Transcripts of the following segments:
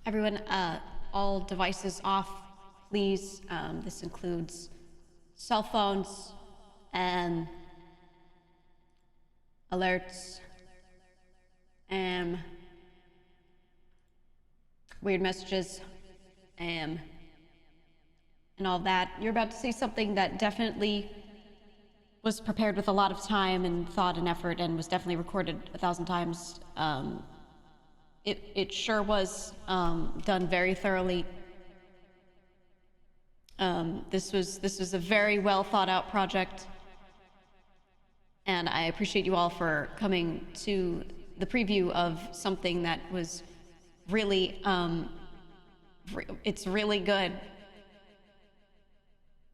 Everyone, all devices off, please. This includes cell phones and alerts and weird messages and all that. You're about to see something that definitely was prepared with a lot of time and thought and effort and was definitely recorded 1,000 times. It sure was done very thoroughly. This was a very well thought out project, and I appreciate you all for coming to the preview of something that was really it's really good.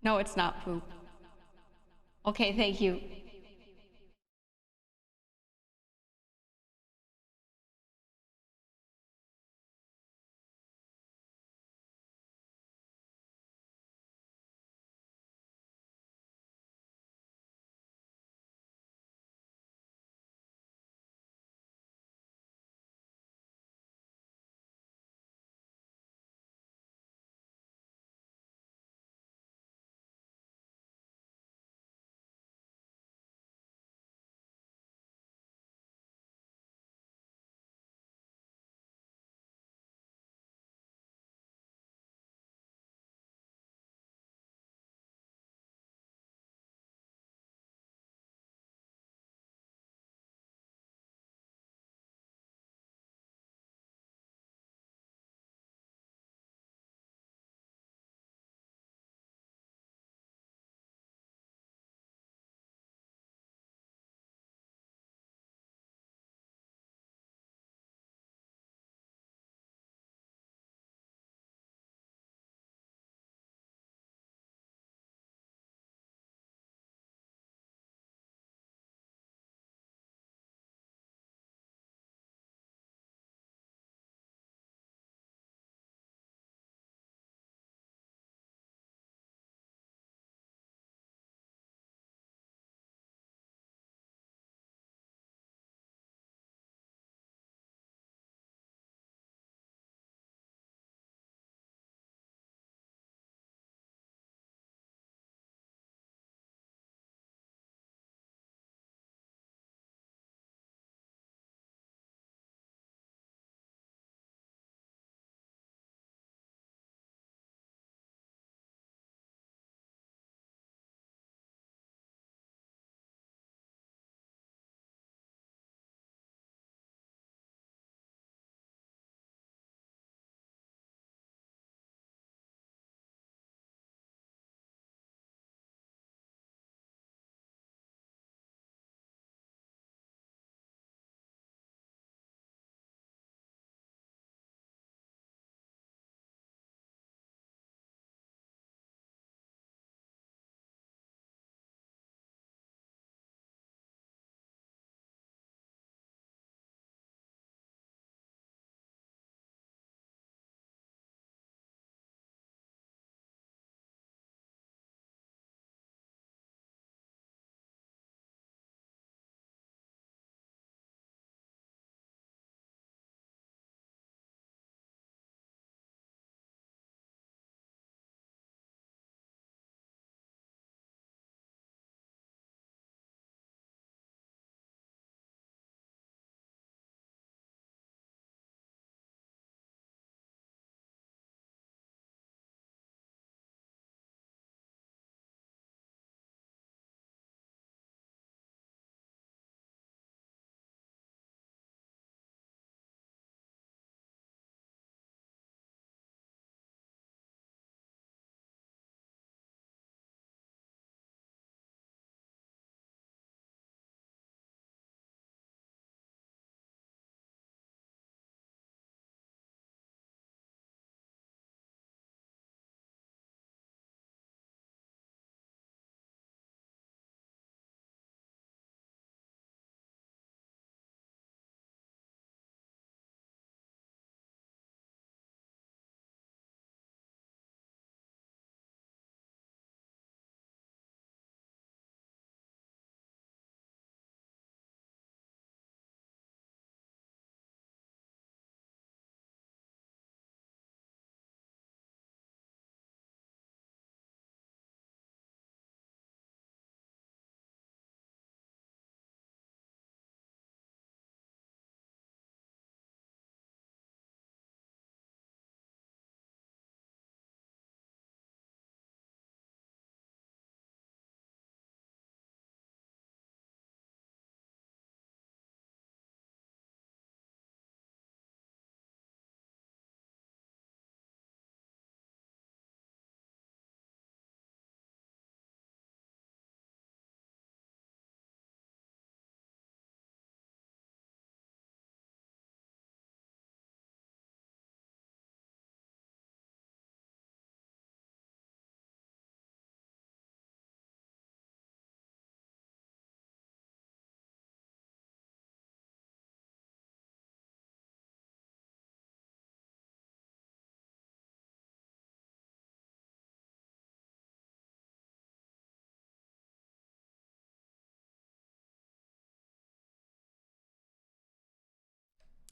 No, it's not poop. Okay, thank you.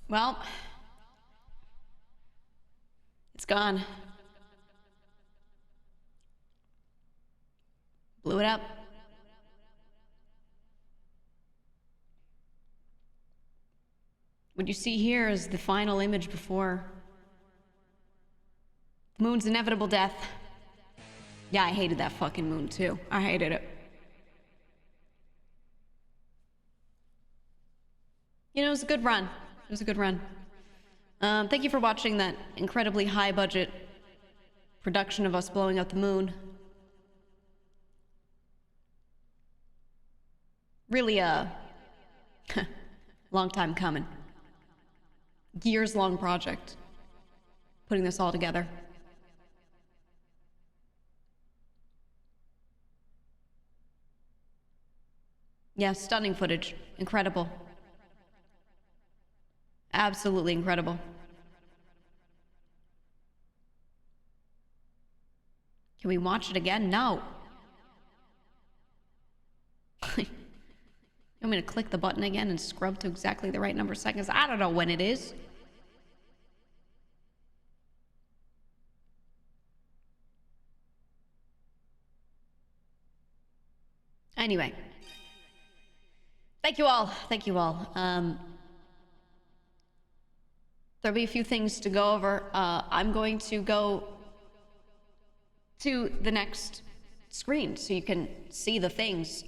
Well, it's gone. Blew it up. What you see here is the final image before the moon's inevitable death. Yeah, I hated that fucking moon too. I hated it. You know, it was a good run. It was a good run. Thank you for watching that incredibly high budget production of us blowing up the moon. Really long time coming. Years long project. Putting this all together. Yeah, stunning footage. Incredible. Absolutely incredible. Can we watch it again? No. You want me to click the button again and scrub to exactly the right number of seconds? I don't know when it is. Anyway. Thank you all. Thank you all. There'll be a few things to go over. I'm going to go to the next screen so you can see the things.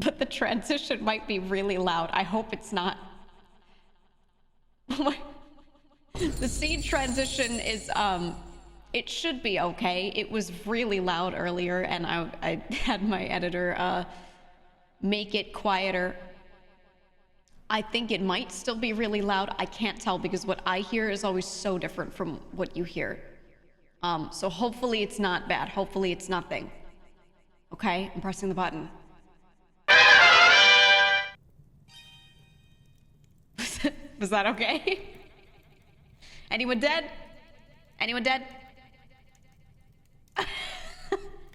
But the transition might be really loud. I hope it's not. The scene transition is, it should be okay. It was really loud earlier, and I had my editor make it quieter. I think it might still be really loud. I can't tell because what I hear is always so different from what you hear. So hopefully it's not bad. Hopefully it's nothing. Okay, I'm pressing the button. Was that okay? Anyone dead? Anyone dead?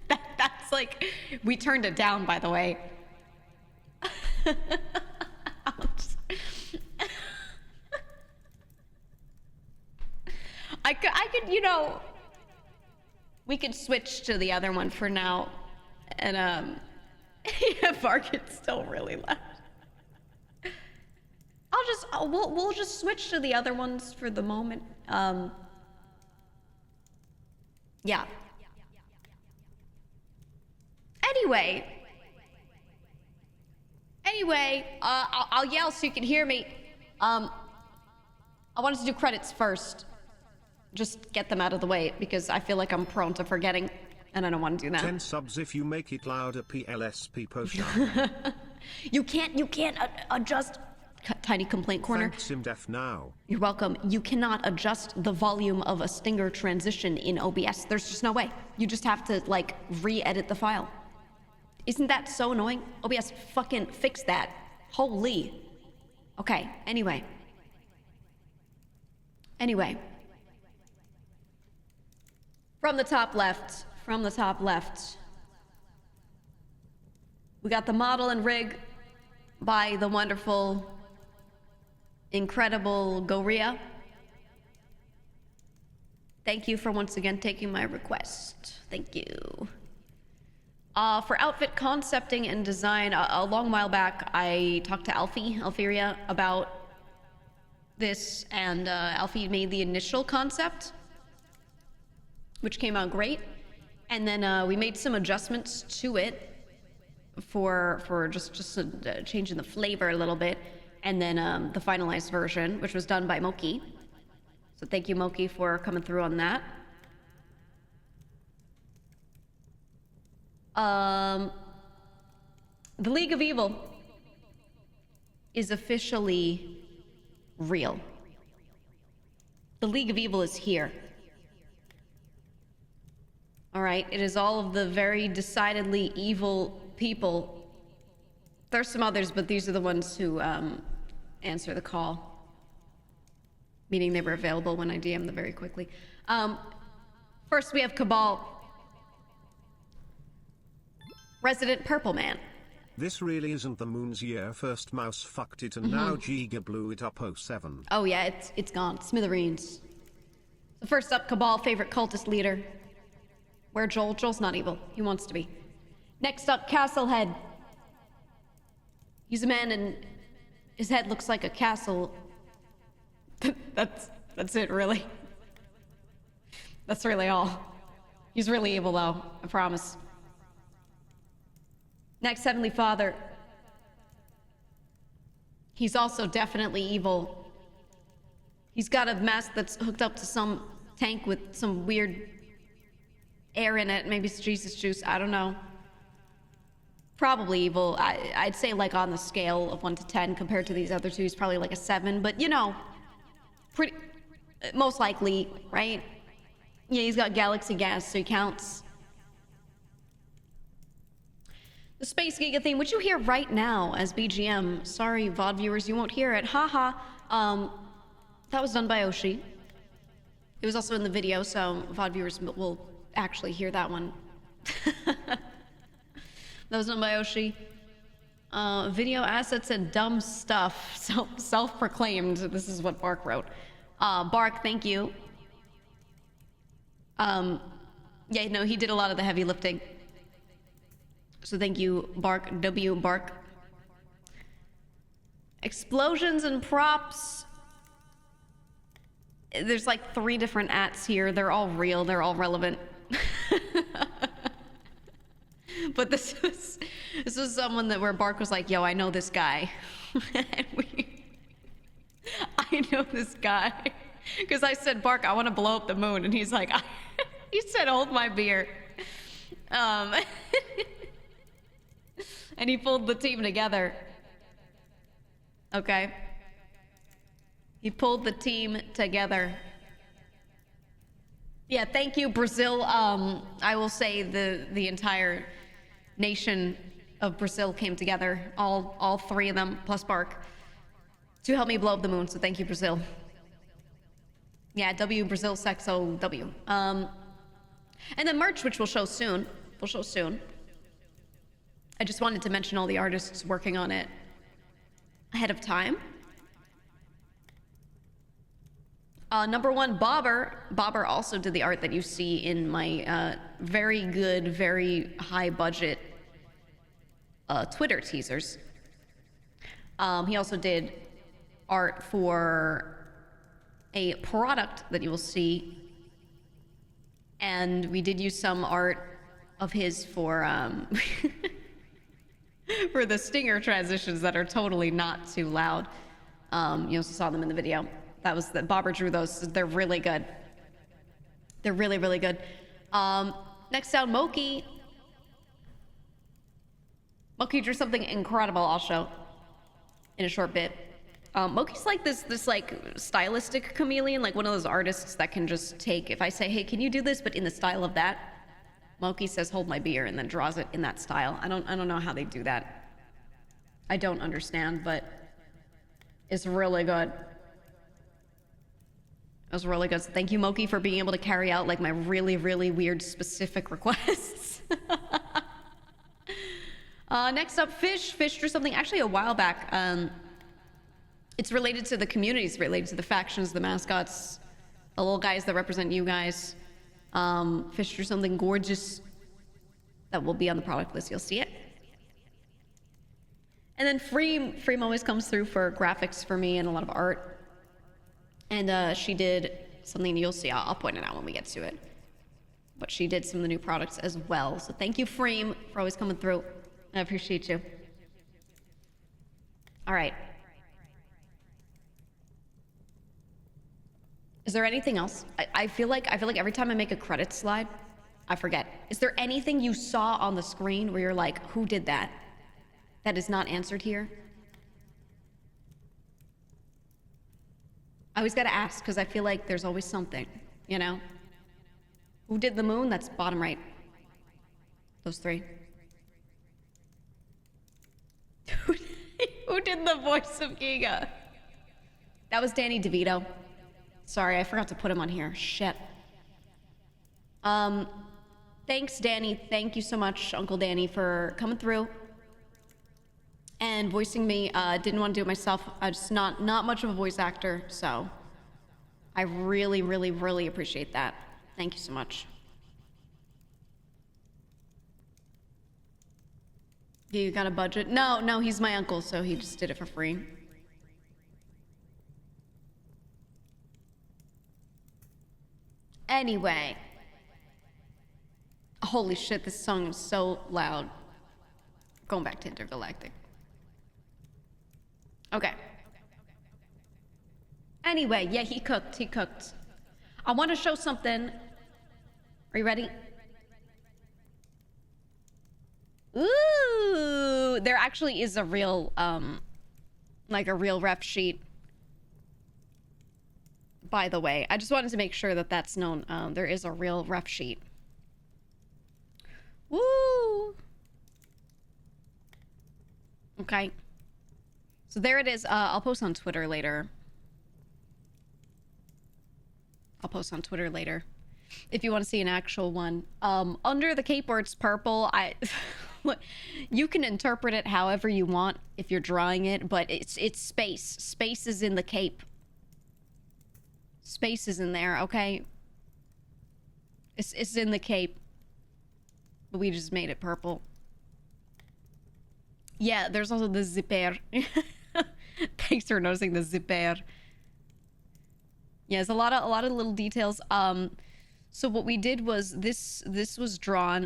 That's like, we turned it down, by the way. I could, you know, we could switch to the other one for now, and yeah, Market's still really loud. We'll just switch to the other ones for the moment. Yeah. Anyway, I'll yell so you can hear me. I wanted to do credits first. Just get them out of the way because I feel like I'm prone to forgetting, and I don't want to do that. 10 subs if you make it louder. PLSP post. You can't adjust. Tiny complaint corner. Thanks, Simdef now. You're welcome. You cannot adjust the volume of a stinger transition in OBS. There's just no way. You just have to, like, re-edit the file. Isn't that so annoying? OBS, fucking fix that. Holy. Okay, anyway. From the top left, we got the model and rig by the wonderful, incredible Goria. Thank you for once again taking my request. Thank you. For outfit concepting and design, a long while back, I talked to Alfiria, about this, and Alfie made the initial concept, which came out great. And then we made some adjustments to it for just changing the flavor a little bit. And then the finalized version, which was done by Moki. So thank you, Moki, for coming through on that. The League of Evil is officially real. The League of Evil is here. All right, it is all of the very decidedly evil people. There's some others, but these are the ones who answer the call. Meaning they were available when I DM'd them very quickly. First, we have Cabal. Resident Purple Man. This really isn't the moon's year. First mouse fucked it and now Geega blew it up. Oh 07. Oh yeah, it's gone. Smithereens. So first up, Cabal favorite cultist leader. Where Joel? Joel's not evil. He wants to be. Next up, Castlehead. He's a man and his head looks like a castle. That's it, really. That's really all. He's really evil though, I promise. Next, Heavenly Father. He's also definitely evil. He's got a mask that's hooked up to some tank with some weird air in it. Maybe it's Jesus juice, I don't know. Probably evil. I'd say like on the scale of 1 to 10 compared to these other two, he's probably like a 7, but you know, pretty, most likely, right? Yeah, he's got galaxy gas, so he counts. The Space Geega theme, which you hear right now as BGM. Sorry, VOD viewers, you won't hear it. Haha. That was done by Oshi. It was also in the video, so VOD viewers will actually hear that one. That was done by Oshi. Video assets and dumb stuff. Self-proclaimed. This is what Bark wrote. Bark, thank you. Yeah, no, he did a lot of the heavy lifting. So thank you, Bark, W, Bark. Explosions and props. There's like 3 different ats here. They're all real, they're all relevant. But this was someone that where Bark was like, yo, I know this guy. I know this guy. Because I said, Bark, I want to blow up the moon. And he's like, he said, hold my beer. And he pulled the team together. Okay. He pulled the team together. Yeah, thank you, Brazil. I will say the entire nation of Brazil came together, all 3 of them, plus Bark, to help me blow up the moon, so thank you, Brazil. Yeah, W, Brazil, Sexo, W. And then merch, which we'll show soon. I just wanted to mention all the artists working on it ahead of time. Number 1, Bobber. Bobber also did the art that you see in my very good, very high budget Twitter teasers. He also did art for a product that you will see. And we did use some art of his for for the stinger transitions that are totally not too loud. You also saw them in the video. That was that Bobber drew those. They're really good. They're really, really good. Next down, Moki. Moki drew something incredible I'll show in a short bit. Moki's like this like stylistic chameleon, like one of those artists that can just take, if I say, hey, can you do this, but in the style of that? Moki says, hold my beer, and then draws it in that style. I don't know how they do that. I don't understand, but it's really good. It was really good. So thank you, Moki, for being able to carry out like my really, really weird specific requests. Next up, Fish. Fish drew something actually a while back. It's related to the communities, related to the factions, the mascots, the little guys that represent you guys. Fish drew something gorgeous that will be on the product list. You'll see it. And then Freem always comes through for graphics for me and a lot of art. And she did something you'll see. I'll point it out when we get to it. But she did some of the new products as well. So thank you, Freem, for always coming through. I appreciate you. All right. Is there anything else? I feel like every time I make a credit slide, I forget. Is there anything you saw on the screen where you're like, who did that? That is not answered here? I always gotta ask, because I feel like there's always something, you know? Who did the moon? That's bottom right. Those 3. Who did the voice of Geega? That was Danny DeVito. Sorry, I forgot to put him on here. Shit. Thanks, Danny. Thank you so much, Uncle Danny, for coming through. and voicing me. Didn't want to do it myself. I'm just not much of a voice actor, so I really, really, really appreciate that. Thank you so much. You got a budget? No, he's my uncle, so he just did it for free. Anyway. Holy shit, this song is so loud. Going back to Intergalactic. Okay. Anyway, yeah, he cooked. I want to show something. Are you ready? Ooh, there actually is a real, like a real ref sheet. By the way, I just wanted to make sure that that's known. There is a real ref sheet. Woo! Okay. So there it is. I'll post on Twitter later. If you want to see an actual one. Under the cape where it's purple, you can interpret it however you want if you're drawing it, but it's space. Space is in the cape. Space is in there, okay? It's in the cape. But we just made it purple. Yeah, there's also the zipper. Thanks for noticing the zipper. Yeah, there's a lot of little details. So what we did was this was drawn.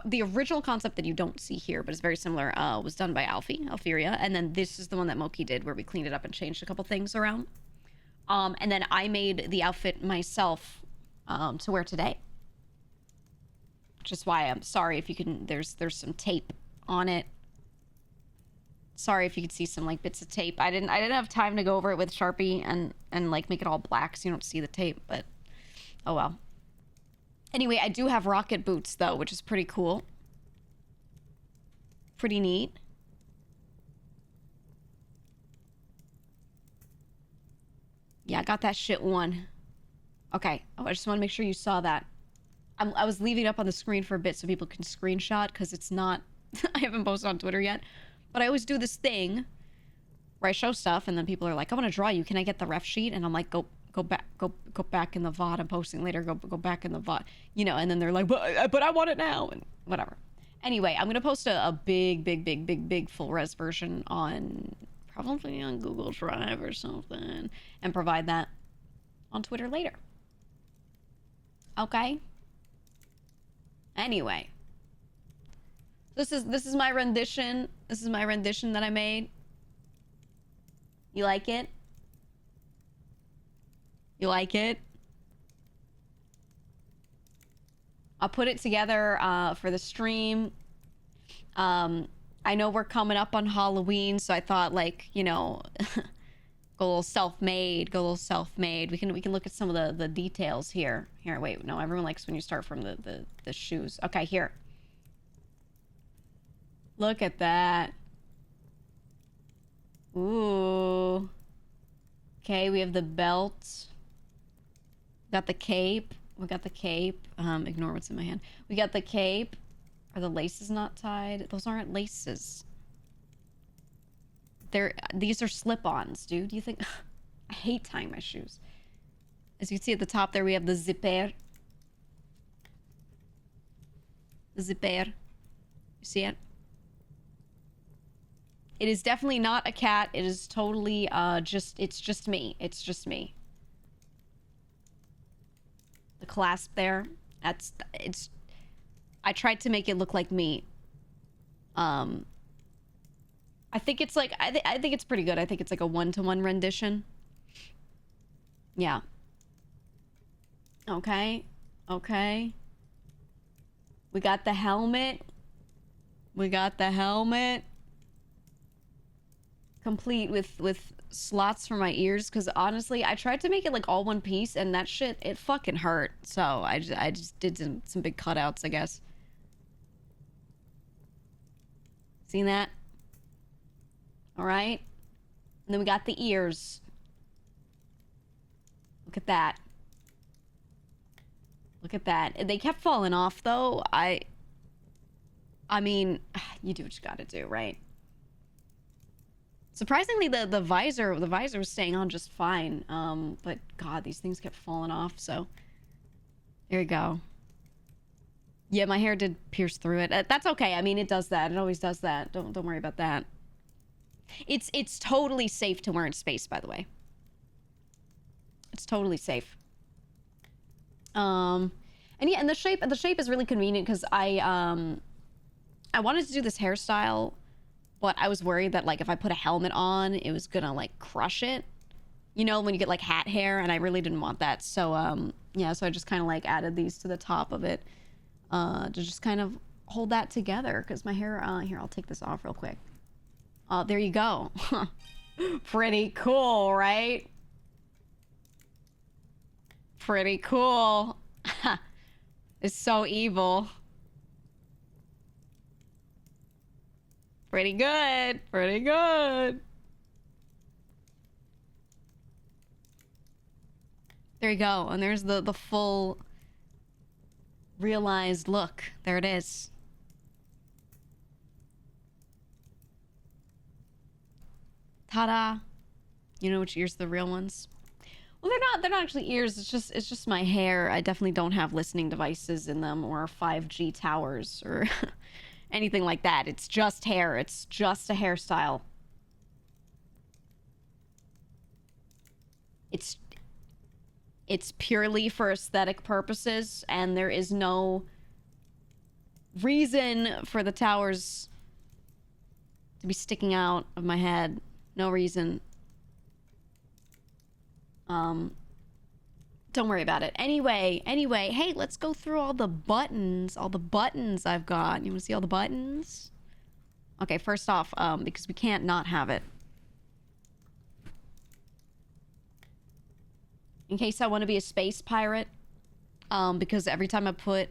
The original concept that you don't see here, but it's very similar, was done by Alfiria, and then this is the one that Moki did, where we cleaned it up and changed a couple things around. And then I made the outfit myself to wear today. Which is why I'm sorry if you can. There's some tape on it. Sorry if you could see some like bits of tape. I didn't have time to go over it with Sharpie and like make it all black so you don't see the tape, but oh well. Anyway, I do have rocket boots though, which is pretty cool. Pretty neat. Yeah, I got that shit one. Okay. Oh, I just want to make sure you saw that. I was leaving it up on the screen for a bit so people can screenshot, because it's not... I haven't posted on Twitter yet. But I always do this thing where I show stuff, and then people are like, I want to draw you. Can I get the ref sheet? And I'm like, go back in the VOD. I'm posting later. Go back in the VOD. You know, and then they're like, but I want it now. And whatever. Anyway, I'm going to post a big full res version on... probably on Google Drive or something, and provide that on Twitter later. Okay? Anyway. This is my rendition. This is my rendition that I made. You like it? You like it? I'll put it together for the stream. I know we're coming up on Halloween, so I thought, like, you know, go a little self-made. We can look at some of the details here. Here, wait, no, everyone likes when you start from the shoes. Okay, here. Look at that. Ooh. Okay, we have the belt. Got the cape. We got the cape. Ignore what's in my hand. We got the cape. Are the laces not tied? Those aren't laces. These are slip-ons, dude. You think... I hate tying my shoes. As you can see at the top there, we have the zipper. The zipper. You see it? It is definitely not a cat. It is totally, it's just me. It's just me. The clasp there. I tried to make it look like me. I think it's like, I think it's pretty good. I think it's like a 1-to-1 rendition. Yeah. Okay. Okay. We got the helmet. Complete with slots for my ears, because honestly, I tried to make it like all one piece, and that shit, it fucking hurt. So I just did some big cutouts, I guess. Seen that? All right. And then we got the ears. Look at that. Look at that. They kept falling off, though. I mean, you do what you gotta do, right? Surprisingly, the visor was staying on just fine. But God, these things kept falling off. So there you go. Yeah, my hair did pierce through it. That's okay. I mean, it does that. It always does that. Don't worry about that. It's totally safe to wear in space, by the way. It's totally safe. And yeah, and the shape is really convenient because I wanted to do this hairstyle, but I was worried that like if I put a helmet on, it was gonna like crush it. You know, when you get like hat hair, and I really didn't want that. So yeah, so I just kind of like added these to the top of it to just kind of hold that together because my hair here, I'll take this off real quick. There you go. Pretty cool, right? Pretty cool. It's so evil. Pretty good. Pretty good. There you go. And there's the full realized look. There it is. Ta-da. You know which ears are the real ones? Well, they're not actually ears. It's just my hair. I definitely don't have listening devices in them or 5G towers or anything like that. It's just hair. It's just a hairstyle. It's purely for aesthetic purposes, and there is no reason for the towers to be sticking out of my head. No reason. Don't worry about it. Anyway, hey, let's go through all the buttons I've got. You want to see all the buttons? Okay, first off, because we can't not have it. In case I want to be a space pirate, because every time I put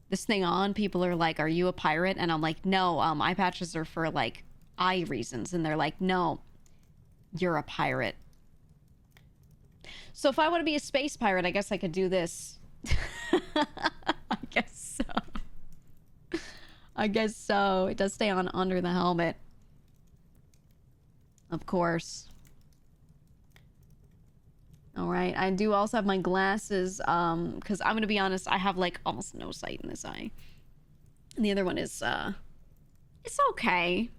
this thing on, people are like, are you a pirate? And I'm like, no, eye patches are for like eye reasons. And they're like, no, you're a pirate. So if I want to be a space pirate, I guess I could do this. I guess so. I guess so. It does stay on under the helmet. Of course. All right. I do also have my glasses, because I'm going to be honest, I have like almost no sight in this eye. And the other one is, it's okay.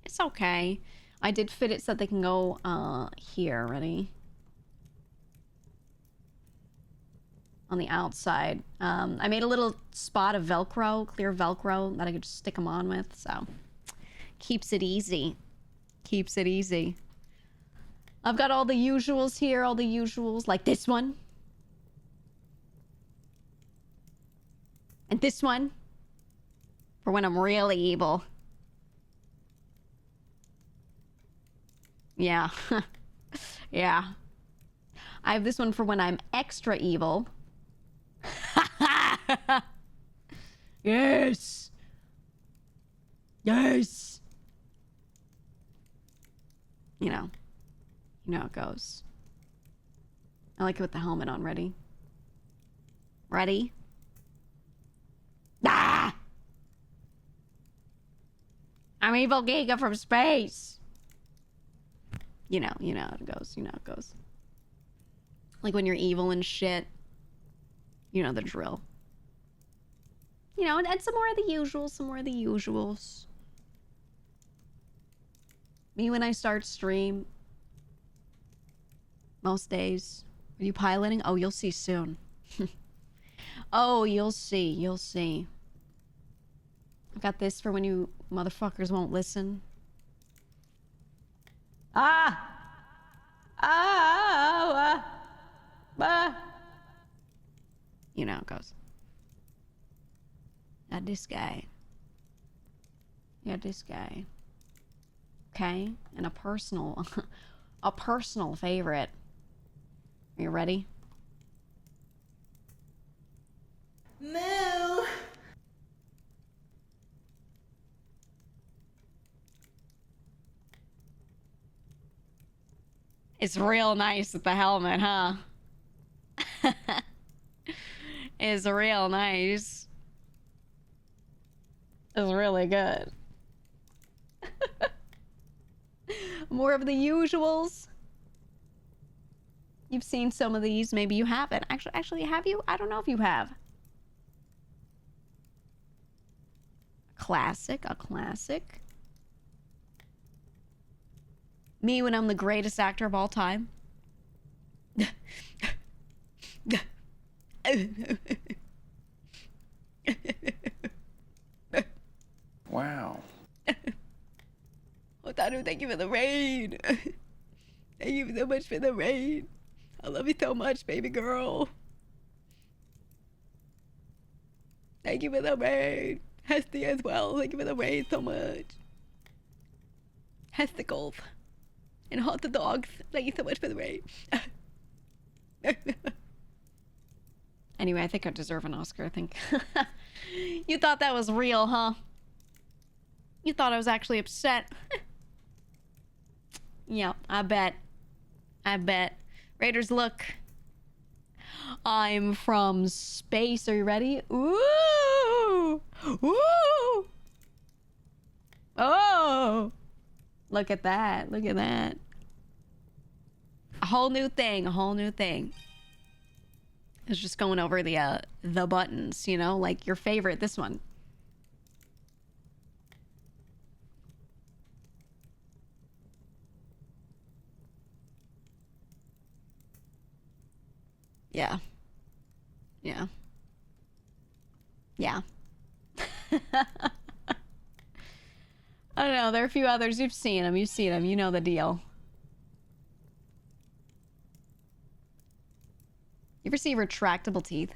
It's okay. I did fit it so that they can go, here. Ready? On the outside. I made a little spot of Velcro, clear Velcro, that I could just stick them on with, so keeps it easy. Keeps it easy. I've got all the usuals here, all the usuals, like this one. And this one, for when I'm really evil. Yeah. Yeah. I have this one for when I'm extra evil. Yes. Yes. You know how it goes. I like it with the helmet on. Ready? Ready? Ah! I'm evil Geega from space. You know how it goes. You know how it goes. Like when you're evil and shit. You know the drill. You know, and some more of the usuals, some more of the usuals. Me when I start stream. Most days. Are you piloting? Oh, you'll see soon. Oh, you'll see. You'll see. I've got this for when you motherfuckers won't listen. Ah! Ah! You know how it goes. Not this guy. Yeah, this guy. Okay? And a personal favorite. Are you ready? Moo! It's real nice with the helmet, huh? It's real nice. It's really good. More of the usuals. You've seen some of these. Maybe you haven't. Actually, have you? I don't know if you have. Classic, a classic. Me when I'm the greatest actor of all time. Wow. Otaru, thank you for the raid. Thank you so much for the raid. I love you so much, baby girl. Thank you for the raid. Hesty as well. Thank you for the raid so much. Hesticles. And hot dogs. Thank you so much for the raid. Anyway, I think I deserve an Oscar, I think. You thought that was real, huh? You thought I was actually upset. Yeah, I bet. I bet. Raiders, look. I'm from space. Are you ready? Ooh! Ooh! Oh! Look at that. Look at that. A whole new thing. A whole new thing. It's just going over the buttons, you know? Like your favorite, this one. Yeah. Yeah. Yeah. I don't know. There are a few others. You've seen them. You've seen them. You know the deal. You ever see retractable teeth?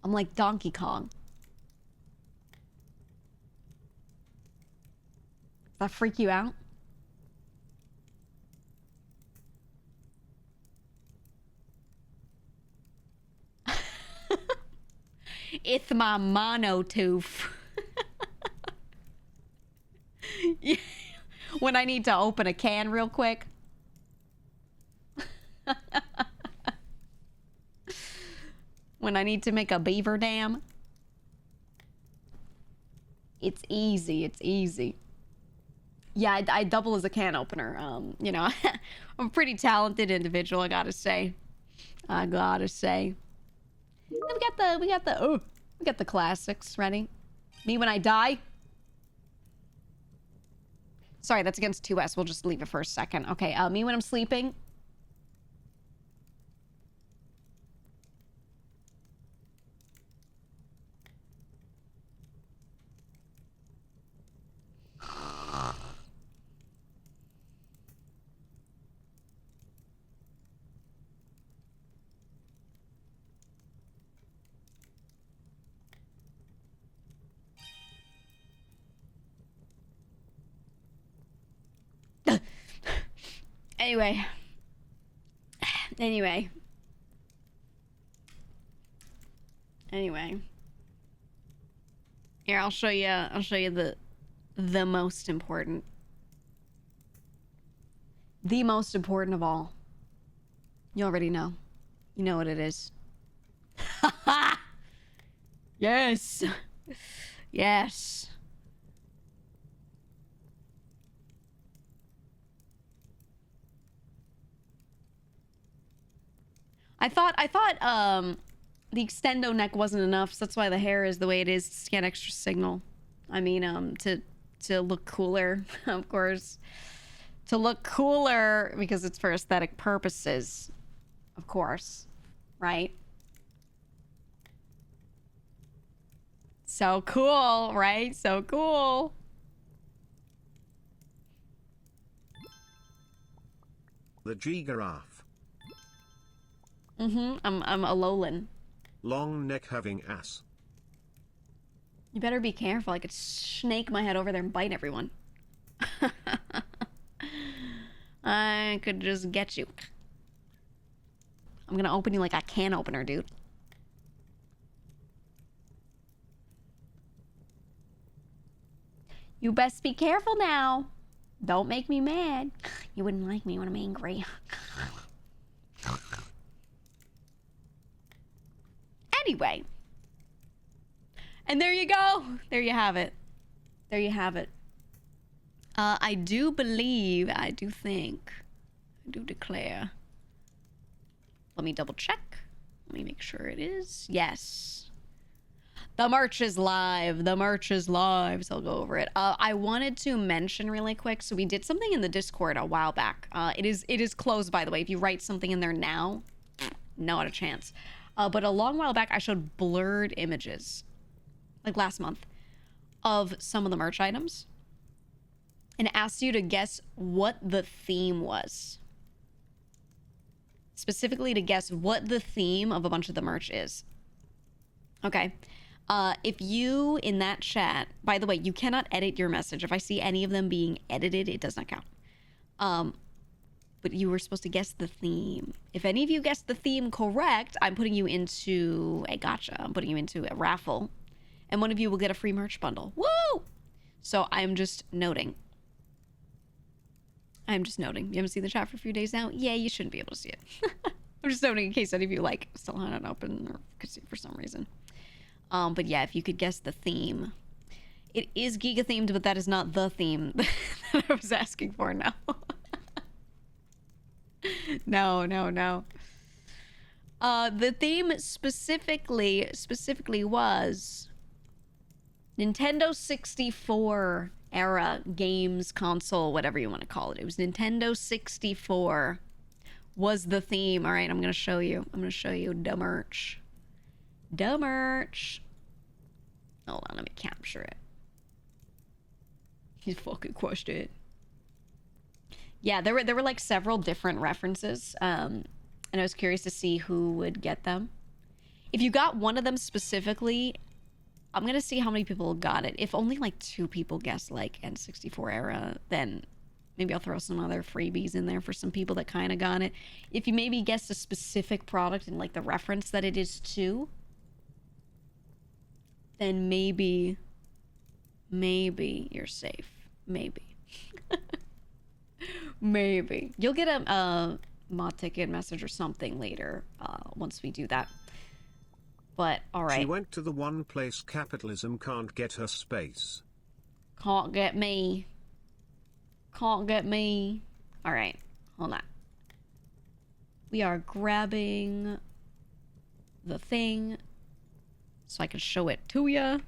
I'm like Donkey Kong. Does that freak you out? It's my monotooth. Yeah. When I need to open a can real quick. When I need to make a beaver dam. It's easy. It's easy. Yeah, I double as a can opener. You know, I'm a pretty talented individual, I gotta say. I gotta say. We got the classics ready. Me when I die. Sorry, that's against 2S. We'll just leave it for a second. Okay, me when I'm sleeping. Anyway. Here, I'll show you the most important. The most important of all. You already know. You know what it is. Yes. Yes. I thought the extendo neck wasn't enough, so that's why the hair is the way it is to get extra signal. I mean, to look cooler, of course. To look cooler because it's for aesthetic purposes, of course, right? So cool, right? So cool. The Geega. I'm a Lowland. Long neck having ass. You better be careful. I could snake my head over there and bite everyone. I could just get you. I'm gonna open you like a can opener, dude. You best be careful now. Don't make me mad. You wouldn't like me when I'm angry. Anyway. And there you go. There you have it. There you have it. I do believe, I do think, I do declare. Let me double check. Let me make sure it is. Yes. The merch is live. The merch is live. So I'll go over it. I wanted to mention really quick. So we did something in the Discord a while back. It is closed, by the way. If you write something in there now, not a chance. But a long while back, I showed blurred images, like last month, of some of the merch items, and asked you to guess what the theme was. Specifically to guess what the theme of a bunch of the merch is. Okay. If you, in that chat, by the way, you cannot edit your message. If I see any of them being edited, it does not count. But you were supposed to guess the theme. If any of you guessed the theme correct, I'm putting you into a gotcha. I'm putting you into a raffle. And one of you will get a free merch bundle. Woo! So I'm just noting. I'm just noting. You haven't seen the chat for a few days now? Yeah, you shouldn't be able to see it. I'm just noting in case any of you, like, still had it open or could see it for some reason. But yeah, if you could guess the theme. It is Geega themed, but that is not the theme that I was asking for now. No. The theme specifically was Nintendo 64 era games, console, whatever you want to call it. It was Nintendo 64 was the theme. All right, I'm going to show you. I'm going to show you the merch. The merch. Hold on, let me capture it. He's fucking crushed it. Yeah, there were like several different references, and I was curious to see who would get them. If you got one of them specifically, I'm gonna see how many people got it. If only like 2 people guessed like N64 era, then maybe I'll throw some other freebies in there for some people that kind of got it. If you maybe guessed a specific product and like the reference that it is to, then maybe you're safe. Maybe. Maybe. You'll get a mod ticket message or something later once we do that. But, alright. She went to the one place capitalism can't get her space. Can't get me. Can't get me. Alright. Hold on. We are grabbing the thing so I can show it to ya.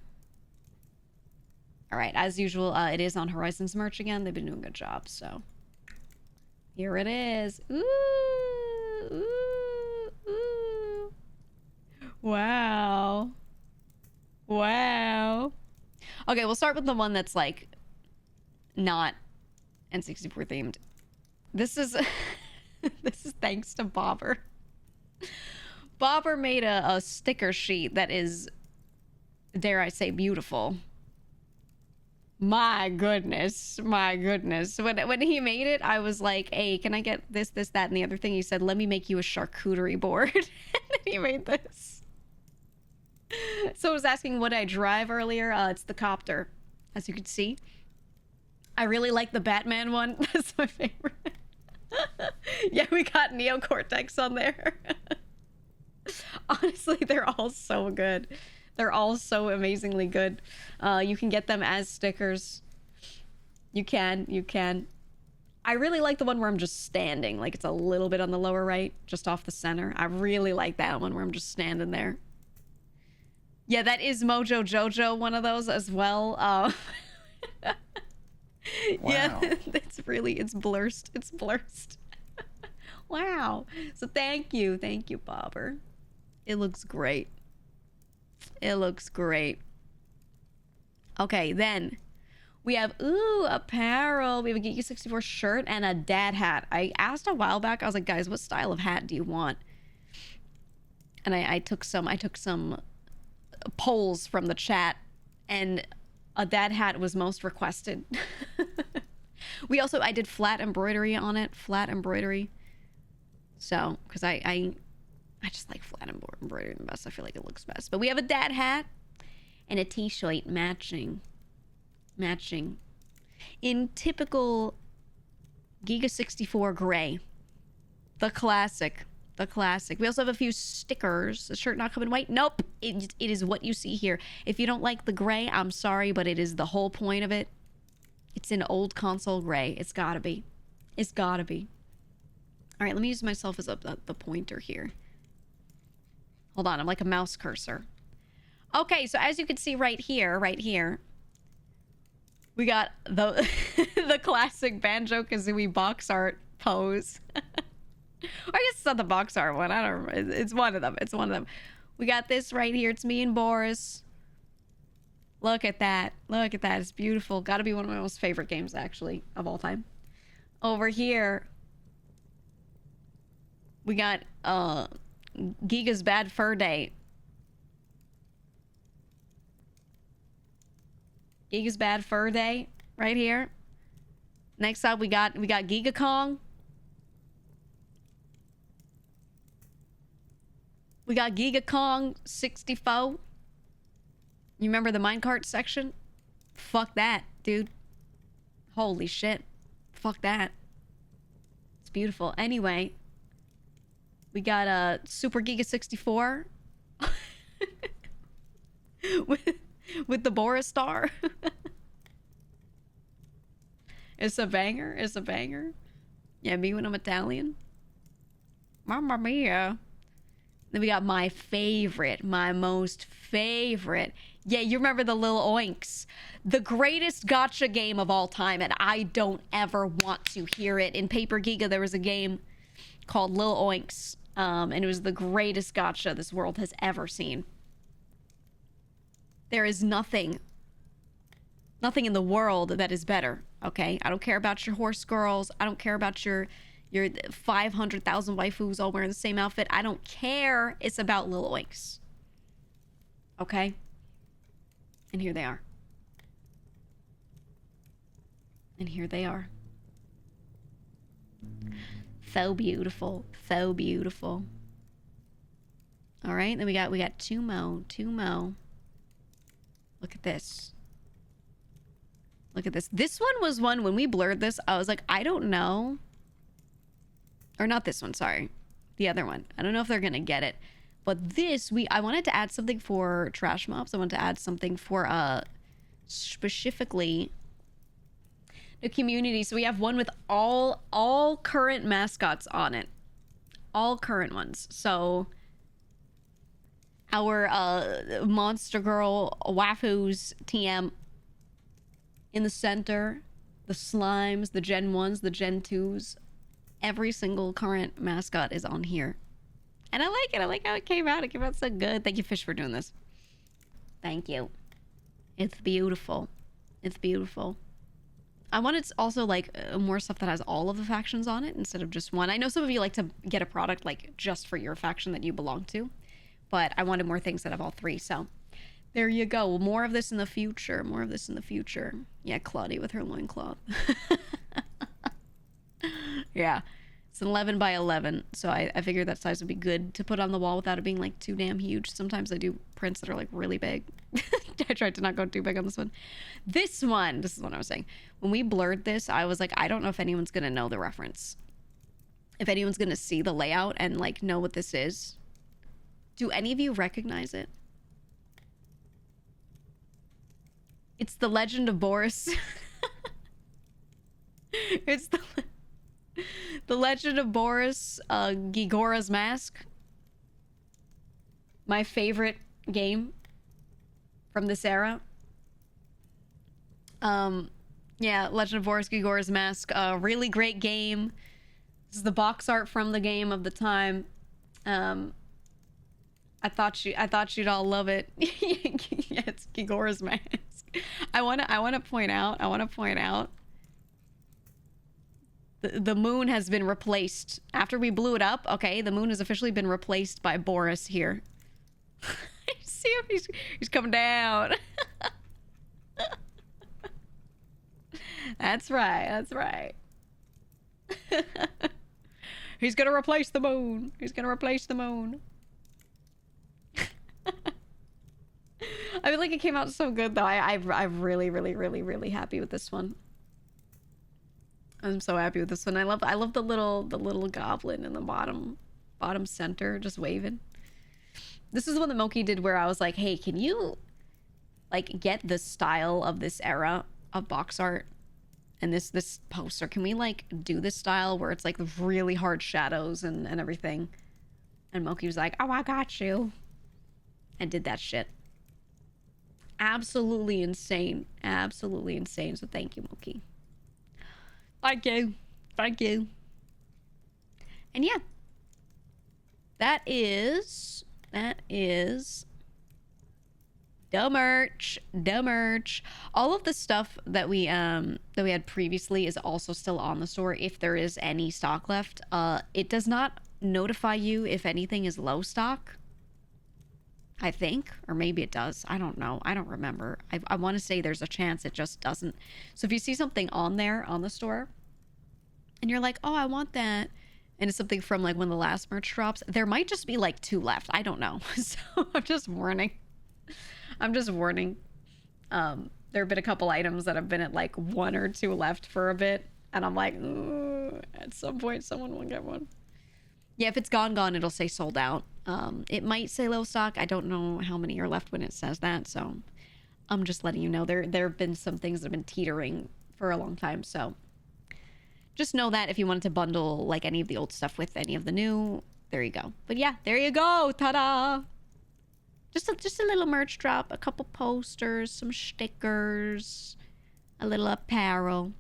Alright, as usual, it is on Horizons merch again. They've been doing a good job, so... Here it is. Ooh, ooh, ooh. Wow. Wow. Okay, we'll start with the one that's like not N64 themed. This is this is thanks to Bobber. Bobber made a sticker sheet that is, dare I say, beautiful. My goodness. When he made it, I was like, hey, can I get this, that, and the other thing? He said, let me make you a charcuterie board. And then he made this. So I was asking what I drive earlier. It's the copter, as you can see. I really like the Batman one. That's my favorite. Yeah, we got Neocortex on there. Honestly, they're all so good. They're all so amazingly good. You can get them as stickers. You can. I really like the one where I'm just standing. Like, it's a little bit on the lower right, just off the center. I really like that one where I'm just standing there. Yeah, that is Mojo Jojo, one of those as well. Wow. Yeah, it's blurst. It's blurst. Wow. So thank you, Bobber. It looks great. It looks great. Okay, then we have, apparel. We have a Geeky 64 shirt and a dad hat. I asked a while back, I was like, guys, what style of hat do you want? And I took some polls from the chat, and a dad hat was most requested. I did flat embroidery on it. Flat embroidery. So, because I just like flat embroidery the best. I feel like it looks best. But we have a dad hat and a t-shirt matching. In typical Geega 64 gray. The classic. We also have a few stickers. The shirt not coming white. Nope. It is what you see here. If you don't like the gray, I'm sorry, but it is the whole point of it. It's in old console gray. It's gotta be. It's gotta be. All right, let me use myself as the pointer here. Hold on, I'm like a mouse cursor. Okay, so as you can see right here, we got the the classic Banjo-Kazooie box art pose. I guess it's not the box art one. I don't remember. It's one of them. It's one of them. We got this right here. It's me and Boris. Look at that. Look at that. It's beautiful. Gotta be one of my most favorite games, actually, of all time. Over here, we got Geega's Bad Fur Day. Geega's Bad Fur Day right here. Next up, we got Geega Kong. We got Geega Kong 64. You remember the minecart section? Fuck that, dude. Holy shit. Fuck that. It's beautiful. Anyway, we got a Super Geega 64 with the Boris star. It's a banger. It's a banger. Yeah, me when I'm Italian. Mamma mia. Then we got my favorite, my most favorite. Yeah, you remember the Lil Oinks. The greatest gacha game of all time, and I don't ever want to hear it. In Paper Geega, there was a game called Lil Oinks, and it was the greatest gacha this world has ever seen. There is nothing in the world that is better, okay? I don't care about your horse girls. I don't care about your 500,000 waifus all wearing the same outfit. I don't care. It's about Lil Oinks. Okay? And here they are. And here they are. So beautiful. So beautiful. All right, then we got two mo. Look at this. Look at this. This one was one, when we blurred this, I was like, I don't know. Or not this one, sorry. The other one. I don't know if they're gonna get it. But this, I wanted to add something for trash mobs. I wanted to add something for specifically the community. So we have one with all current mascots on it. All current ones. So our Monster Girl waifus TM in the center, the slimes, the Gen 1s, the Gen 2s. Every single current mascot is on here. And I like it. I like how it came out. It came out so good. Thank you, Fish, for doing this. Thank you. It's beautiful. It's beautiful. I wanted also like more stuff that has all of the factions on it instead of just one. I know some of you like to get a product like just for your faction that you belong to, but I wanted more things that have all three. So there you go. More of this in the future. More of this in the future. Yeah, Claudia with her loincloth. Yeah, it's 11 by 11, so I figured that size would be good to put on the wall without it being like too damn huge. Sometimes I do prints that are like really big. I tried to not go too big on this one. This is what I was saying. When we blurred this, I was like, I don't know if anyone's gonna know the reference. If anyone's gonna see the layout and like know what this is. Do any of you recognize it? It's the Legend of Boris. It's the Legend of Boris, Gigora's Mask. My favorite game from this era. Yeah, Legend of Boris, Gigora's Mask. Really great game. This is the box art from the game of the time. I thought you'd all love it. Yeah, it's Gigora's Mask. I wanna point out. The moon has been replaced. After we blew it up, okay, the moon has officially been replaced by Boris here. See him? He's coming down. That's right. He's gonna replace the moon. I feel like it came out so good though. I'm really happy with this one. I'm so happy with this one. I love the little goblin in the bottom center just waving. This is the one that Moki did where I was like, hey, can you like get the style of this era of box art And this poster, can we like do this style where it's like really hard shadows and everything? And Moki was like, oh, I got you. And did that shit. Absolutely insane. Absolutely insane. So thank you, Moki. Thank you. Thank you. And yeah. That is the merch. All of the stuff that we had previously is also still on the store if there is any stock left. It does not notify you if anything is low stock, I think, or maybe it does. I don't know. I don't remember. I want to say there's a chance it just doesn't. So if you see something on there on the store and you're like, oh, I want that, and it's something from like when the last merch drops, there might just be like 2 left. I don't know. So I'm just warning. There have been a couple items that have been at like 1 or 2 left for a bit, and I'm like, at some point someone will get one. Yeah, if it's gone, it'll say sold out. It might say low stock. I don't know how many are left when it says that, so I'm just letting you know. There have been some things that have been teetering for a long time, so just know that if you wanted to bundle like any of the old stuff with any of the new, there you go. But yeah, there you go. Ta-da! Just a little merch drop, a couple posters, some stickers, a little apparel.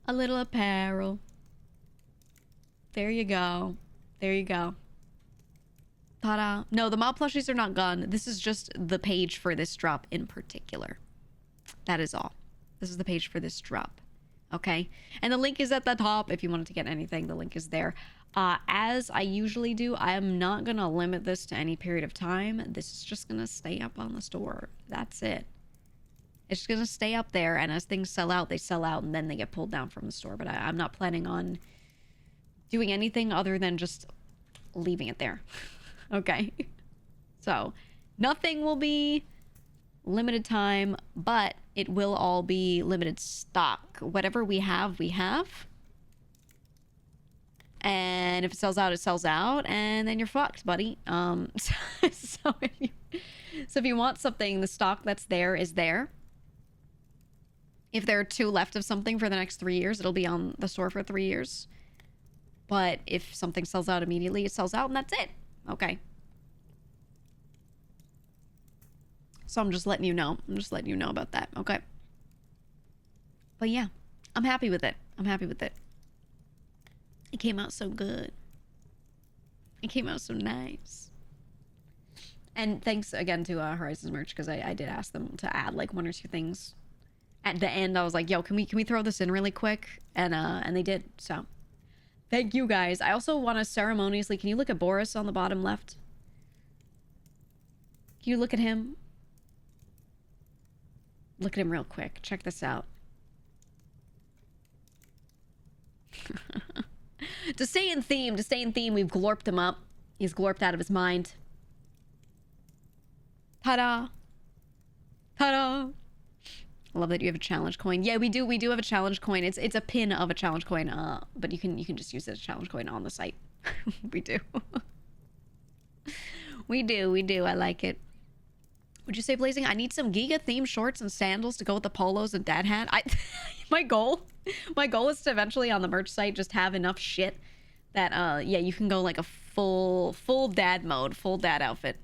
A little apparel. There you go. There you go. Ta-da. No, the mob plushies are not gone. This is just the page for this drop in particular. That is all. This is the page for this drop. Okay? And the link is at the top. If you wanted to get anything, the link is there. As I usually do, I am not going to limit this to any period of time. This is just going to stay up on the store. That's it. It's going to stay up there, and as things sell out, they sell out, and then they get pulled down from the store. But I'm not planning on doing anything other than just leaving it there. Okay? So, nothing will be limited time, but it will all be limited stock. Whatever we have, we have. And if it sells out, it sells out, and then you're fucked, buddy. So if you want something, the stock that's there is there. If there are 2 left of something for the next 3 years, it'll be on the store for 3 years. But if something sells out immediately, it sells out, and that's it. Okay. So I'm just letting you know. I'm just letting you know about that. Okay. But yeah, I'm happy with it. I'm happy with it. It came out so good. It came out so nice. And thanks again to Horizons Merch, because I did ask them to add like 1 or 2 things. At the end, I was like, yo, can we throw this in really quick? And they did, so. Thank you, guys. I also want to ceremoniously... Can you look at Boris on the bottom left? Can you look at him? Look at him real quick. Check this out. To stay in theme, we've glorped him up. He's glorped out of his mind. Ta-da! Ta-da! I love that you have a challenge coin. Yeah, we do have a challenge coin. It's a pin of a challenge coin, but you can just use it as a challenge coin on the site. We do. We do. I like it. Would you say, Blazing? I need some Geega themed shorts and sandals to go with the polos and dad hat. My goal is to eventually on the merch site just have enough shit that yeah, you can go like a full dad mode, full dad outfit.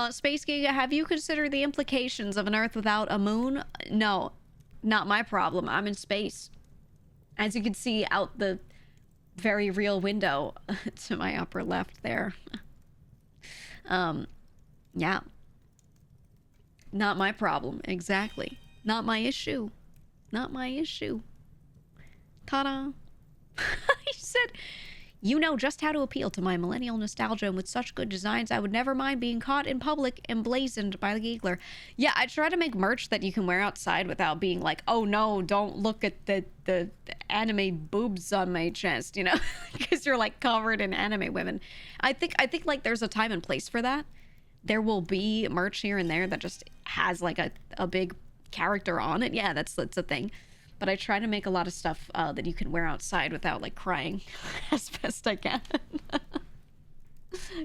Space Giga, have you considered the implications of an Earth without a moon? No, not my problem. I'm in space. As you can see out the very real window to my upper left there. Yeah. Not my problem. Exactly. Not my issue. Not my issue. Ta-da. He said, you know just how to appeal to my millennial nostalgia, and with such good designs, I would never mind being caught in public emblazoned by the Giggler. Yeah, I try to make merch that you can wear outside without being like, oh no, don't look at the anime boobs on my chest, you know? Because you're like covered in anime women. I think like there's a time and place for that. There will be merch here and there that just has like a big character on it. Yeah, that's a thing. But I try to make a lot of stuff that you can wear outside without like crying as best I can.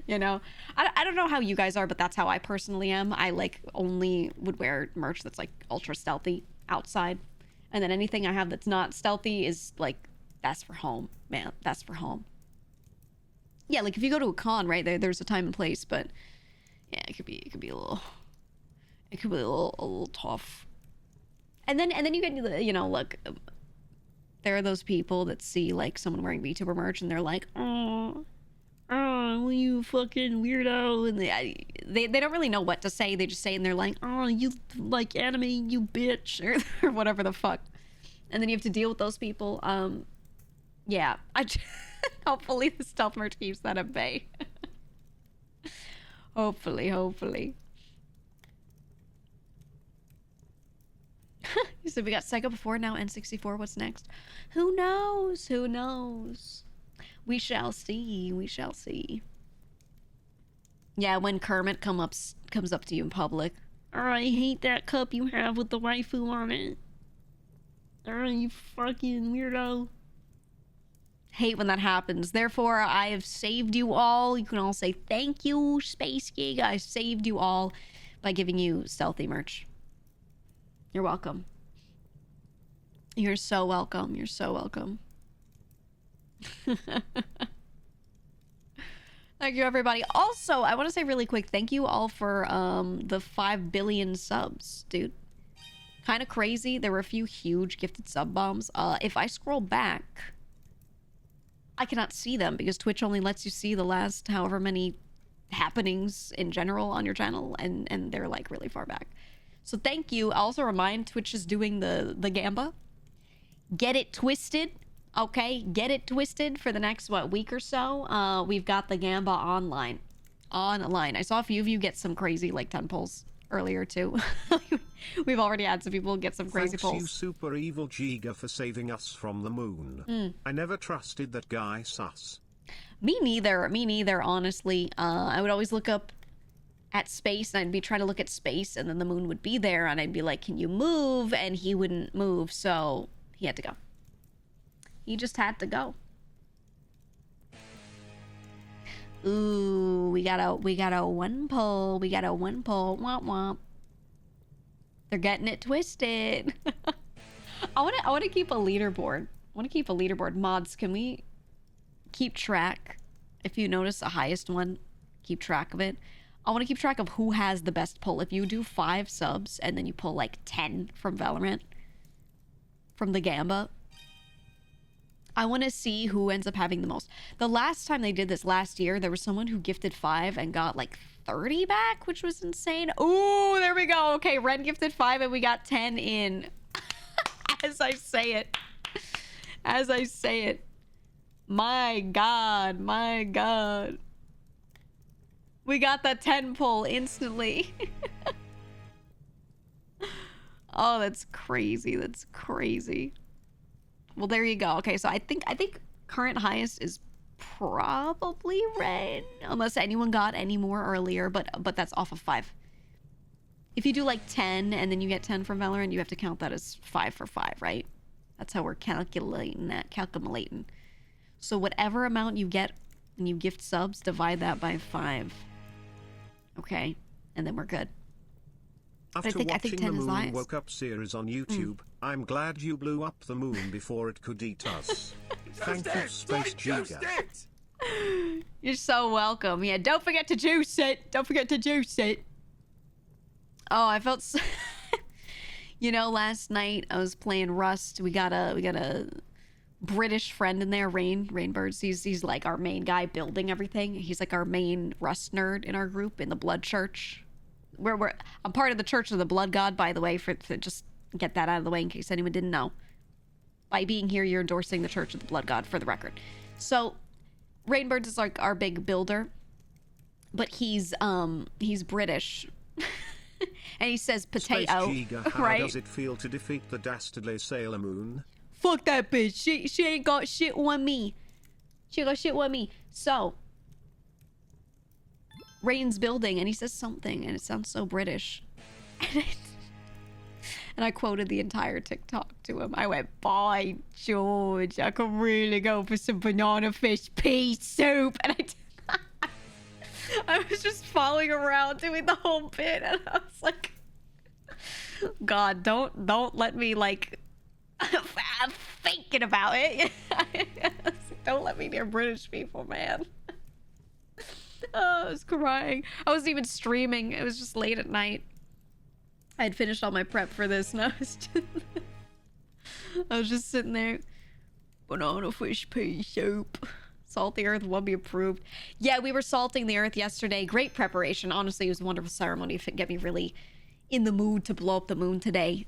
You know, I don't know how you guys are, but that's how I personally am. I like only would wear merch that's like ultra stealthy outside, and then anything I have that's not stealthy is like, that's for home, man. That's for home. Yeah, like if you go to a con, right, there's a time and place, but yeah, it could be a little, a little tough. And then you get the, you know, look, there are those people that see like someone wearing VTuber merch and they're like, oh, you fucking weirdo, and they don't really know what to say. They just say, and they're like, oh, you like anime, you bitch, or whatever the fuck. And then you have to deal with those people. Yeah, hopefully the stealth merch keeps that at bay. hopefully. So we got Sega before, now N64. What's next? Who knows? Who knows? We shall see. We shall see. Yeah, when Kermit comes up to you in public. Oh, I hate that cup you have with the waifu on it. Oh, you fucking weirdo. Hate when that happens. Therefore, I have saved you all. You can all say thank you, Space Geega. I saved you all by giving you stealthy merch. You're welcome. You're so welcome. You're so welcome. Thank you, everybody. Also, I want to say really quick, thank you all for the 5 billion subs, dude. Kind of crazy. There were a few huge gifted sub bombs. If I scroll back, I cannot see them because Twitch only lets you see the last however many happenings in general on your channel, and they're like really far back. So thank you. I also remind Twitch is doing the Gamba. Get it twisted. Okay, get it twisted for the next, what, week or so. We've got the Gamba online. I saw a few of you get some crazy, like, 10 pulls earlier, too. We've already had some people get some crazy pulls. Thanks you super evil Geega for saving us from the moon. I never trusted that guy sus. Me neither, honestly. I would always look up at space, and I'd be trying to look at space, and then the moon would be there, and I'd be like, can you move? And he wouldn't move, so he had to go. He just had to go. Ooh, we got a one pull. We got a one pull. Womp womp. They're getting it twisted. I wanna keep a leaderboard. Mods, can we keep track? If you notice the highest one, keep track of it. I want to keep track of who has the best pull. If you do 5 subs and then you pull like 10 from Valorant, from the Gamba, I want to see who ends up having the most. The last time they did this last year, there was someone who gifted 5 and got like 30 back, which was insane. Ooh, there we go. Okay, Ren gifted 5 and we got 10 in. As I say it. My God. We got that 10 pull instantly. Oh, that's crazy. Well, there you go. Okay, so I think current highest is probably Ren, unless anyone got any more earlier, but that's off of 5. If you do like 10 and then you get 10 from Valorant, you have to count that as 5 for 5, right? That's how we're calculating that. So whatever amount you get when you gift subs, divide that by 5. Okay, and then we're good. After watching the Moon Woke Up series on YouTube, I'm glad you blew up the moon before it could eat us. Thank you, Space Geega. You're so welcome. Yeah, don't forget to juice it. Oh, I felt so you know, last night I was playing Rust. We got a British friend in there, Rainbirds. He's like our main guy building everything. He's like our main Rust nerd in our group in the Blood Church. I'm part of the Church of the Blood God, by the way, for just get that out of the way in case anyone didn't know. By being here, you're endorsing the Church of the Blood God, for the record. So, Rainbirds is like our big builder, but he's British, and he says potato. Space Geega, how does it feel to defeat the dastardly Sailor Moon? Fuck that bitch. She ain't got shit on me. So, Rain's building, and he says something, and it sounds so British. And I quoted the entire TikTok to him. I went, "By George, I could really go for some banana fish pea soup." And I was just following around doing the whole bit, and I was like, God, don't let me, like, I'm thinking about it. Don't let me near British people, man. Oh, I was crying. I wasn't even streaming. It was just late at night. I had finished all my prep for this, and I was just sitting there. Banana fish pea soup. Salt the earth will be approved. Yeah, we were salting the earth yesterday. Great preparation. Honestly, it was a wonderful ceremony. If it get me really in the mood to blow up the moon today.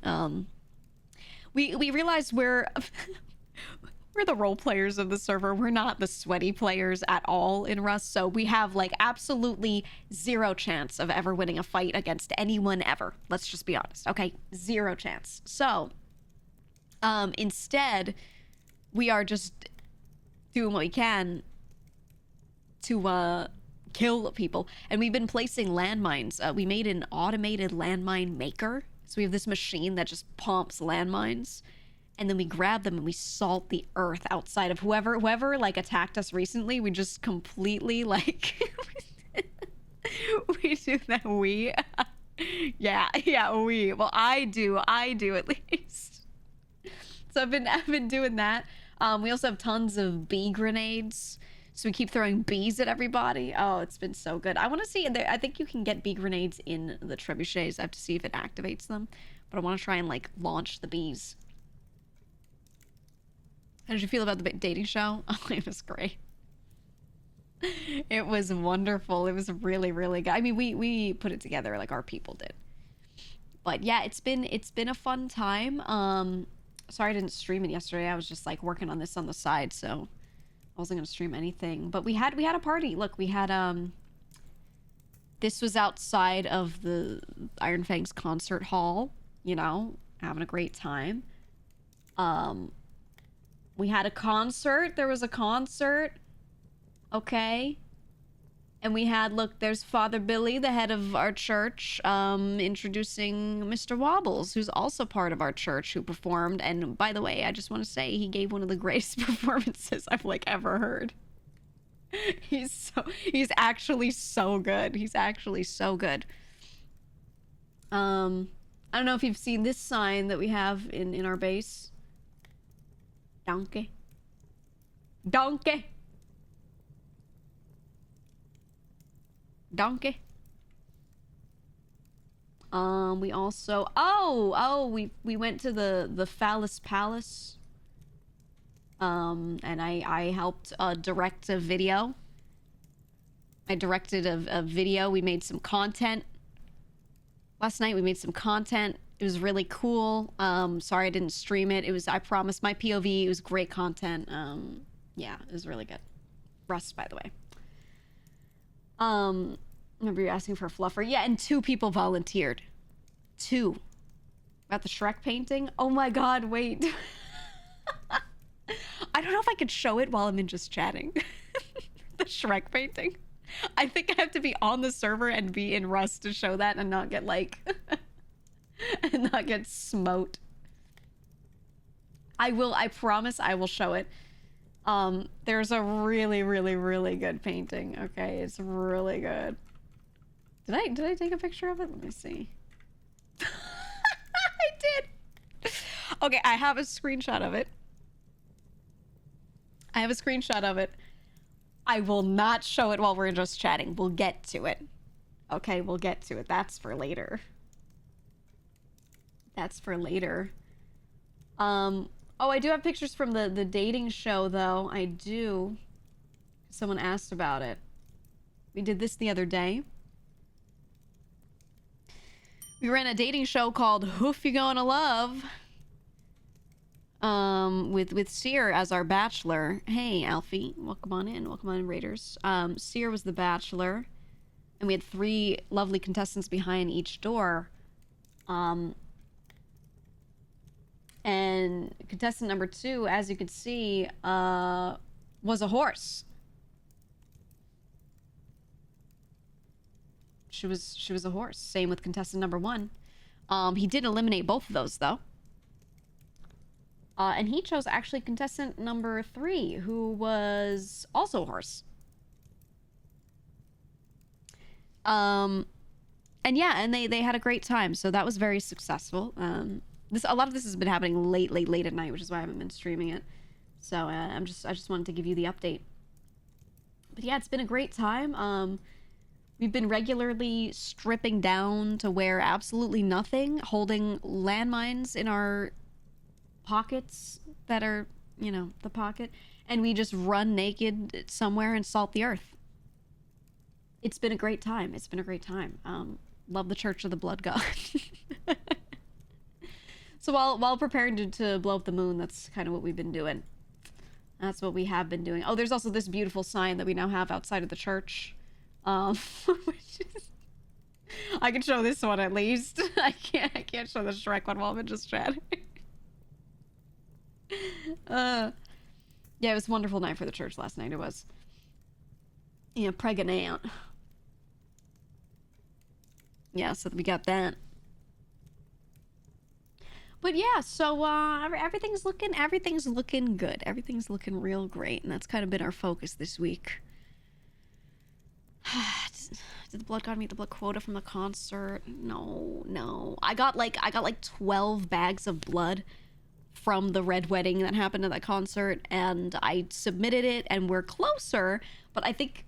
We realized we're the role players of the server. We're not the sweaty players at all in Rust. So we have like absolutely zero chance of ever winning a fight against anyone ever. Let's just be honest. Okay, zero chance. So instead, we are just doing what we can to kill people. And we've been placing landmines. We made an automated landmine maker. So we have this machine that just pumps landmines. And then we grab them and we salt the earth outside of whoever like attacked us recently. We just completely like we do that. We well, I do at least. So I've been doing that. We also have tons of bee grenades, so we keep throwing bees at everybody. Oh, it's been so good. I want to see. I think you can get bee grenades in the trebuchets. I have to see if it activates them, but I want to try and like launch the bees. How did you feel about the dating show? Oh, it was great. It was wonderful. It was really, really good. I mean, we put it together like our people did. But yeah, it's been a fun time. Sorry I didn't stream it yesterday. I was just like working on this on the side, so I wasn't gonna stream anything. But we had a party. Look, we had this was outside of the Iron Fangs concert hall, you know, having a great time. We had a concert. There was a concert. Okay. And we had, look, there's Father Billy, the head of our church, introducing Mr. Wobbles, who's also part of our church, who performed. And by the way, I just want to say he gave one of the greatest performances I've like ever heard. He's actually so good. He's actually so good. I don't know if you've seen this sign that we have in our base. Donkey. Donkey. Donkey. We also we went to the Phallus Palace. And I helped direct a video. I directed a video. We made some content. Last night we made some content. It was really cool. Sorry I didn't stream it. I promised my POV. It was great content. Yeah, it was really good. Rust, by the way. Remember you're asking for a fluffer? Yeah, and 2 people volunteered. 2. About the Shrek painting? Oh my god, wait. I don't know if I could show it while I'm in just chatting. The Shrek painting. I think I have to be on the server and be in Rust to show that and not get like... and not get smote. I promise I will show it. There's a really, really, really good painting. Okay, it's really good. Did I take a picture of it? Let me see. I did. Okay, I have a screenshot of it. I will not show it while we're just chatting. We'll get to it. Okay, we'll get to it. That's for later. Oh, I do have pictures from the dating show, though. I do. Someone asked about it. We did this the other day. We ran a dating show called Who'f You Gonna Love? With Seer as our bachelor. Hey, Alfie. Welcome on in, Raiders. Seer was the bachelor. And we had 3 lovely contestants behind each door. And contestant number 2, as you could see, was a horse. She was a horse. Same with contestant number 1. He did eliminate both of those, though. And he chose actually contestant number 3, who was also a horse. And yeah, and they had a great time, so that was very successful. A lot of this has been happening late at night, which is why I haven't been streaming it. So I just wanted to give you the update. But yeah, it's been a great time. We've been regularly stripping down to wear absolutely nothing, holding landmines in our pockets that are, you know, the pocket, and we just run naked somewhere and salt the earth. It's been a great time. It's been a great time. Love the Church of the Blood God. So while preparing to blow up the moon, that's kind of what we've been doing. That's what we have been doing. Oh, there's also this beautiful sign that we now have outside of the church. Which is... I can show this one at least. I can't show the Shrek one while I'm just chatting. Yeah, it was a wonderful night for the church last night. It was. Yeah, pregnant. Yeah, so we got that. But yeah, so everything's looking good. Everything's looking real great, and that's kind of been our focus this week. Did the blood god meet the blood quota from the concert? No. I got like 12 bags of blood from the red wedding that happened at that concert, and I submitted it, and we're closer. But I think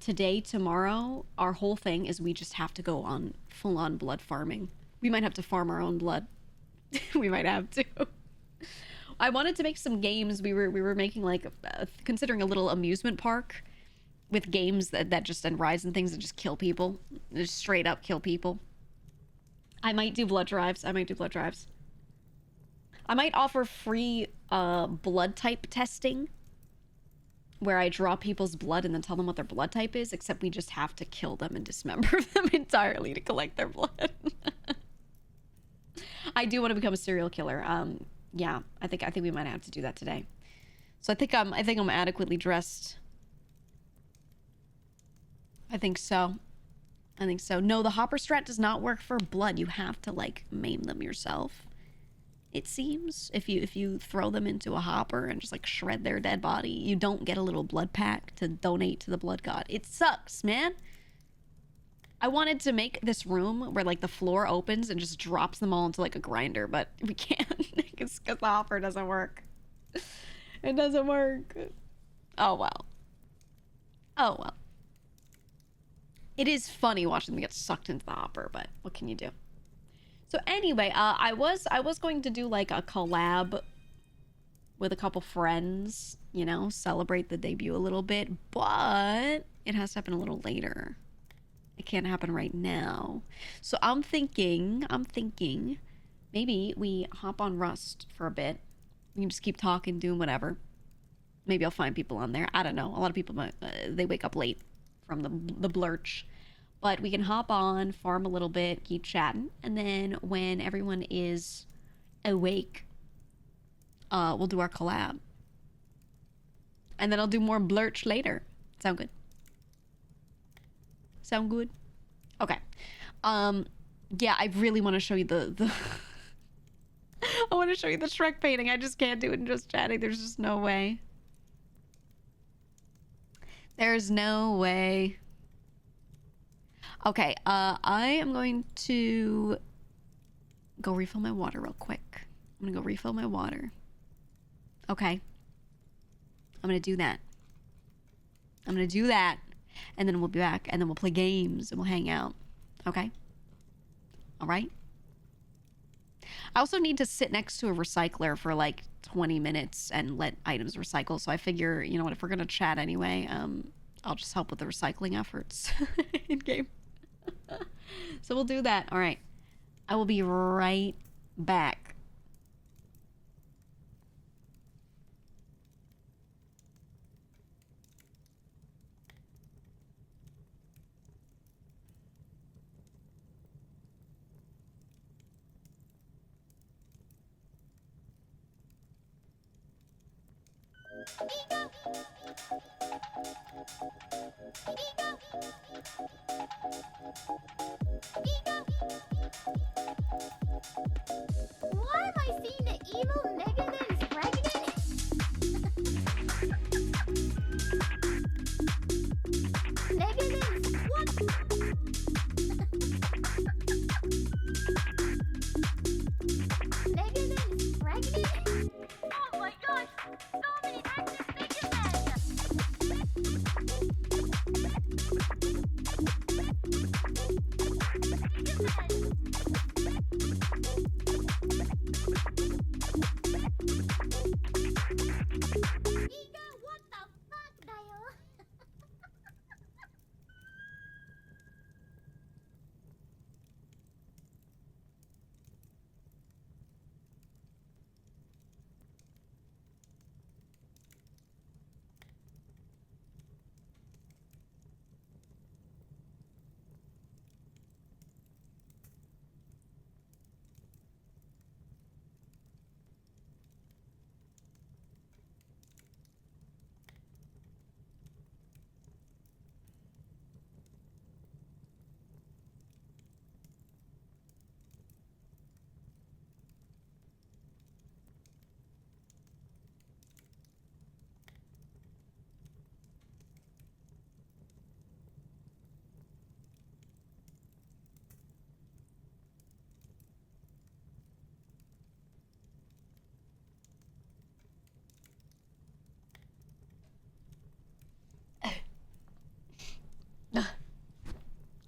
today, tomorrow, our whole thing is we just have to go on full-on blood farming. We might have to farm our own blood. We might have to. I wanted to make some games. We were making like considering a little amusement park with games that just, and rides and things that just kill people, just straight up kill people. I might do blood drives. I might offer free blood type testing, where I draw people's blood and then tell them what their blood type is, except we just have to kill them and dismember them entirely to collect their blood. I do want to become a serial killer. Yeah, I think we might have to do that today. So I think I'm adequately dressed. I think so. No, the hopper strat does not work for blood. You have to like maim them yourself. It seems if you throw them into a hopper and just like shred their dead body, you don't get a little blood pack to donate to the blood god. It sucks, man. I wanted to make this room where like the floor opens and just drops them all into like a grinder, but we can't because the hopper doesn't work. It doesn't work. Oh well. It is funny watching them get sucked into the hopper, but what can you do? So anyway, I was going to do like a collab with a couple friends, you know, celebrate the debut a little bit, but it has to happen a little later. It can't happen right now. So I'm thinking maybe we hop on Rust for a bit. We can just keep talking, doing whatever. Maybe I'll find people on there. I don't know. A lot of people might, they wake up late from the blurch. But we can hop on, farm a little bit, keep chatting, and then when everyone is awake, we'll do our collab. And then I'll do more blurch later. Sound good? Sound good? Okay. Yeah, I really want to show you the I want to show you the Shrek painting. I just can't do it in just chatting. There's just no way. There's no way. Okay, I am going to go refill my water real quick. I'm gonna go refill my water. Okay. I'm gonna do that. And then we'll be back, and then we'll play games, and we'll hang out. Okay? All right? I also need to sit next to a recycler for like 20 minutes and let items recycle. So I figure, you know what, if we're going to chat anyway, I'll just help with the recycling efforts in game. So we'll do that. All right. I will be right back. Geega! Geega! Geega! Why am I seeing the evil Megan is pregnant? Megan is what? many action figure men! Geega, what the fuck, dayo?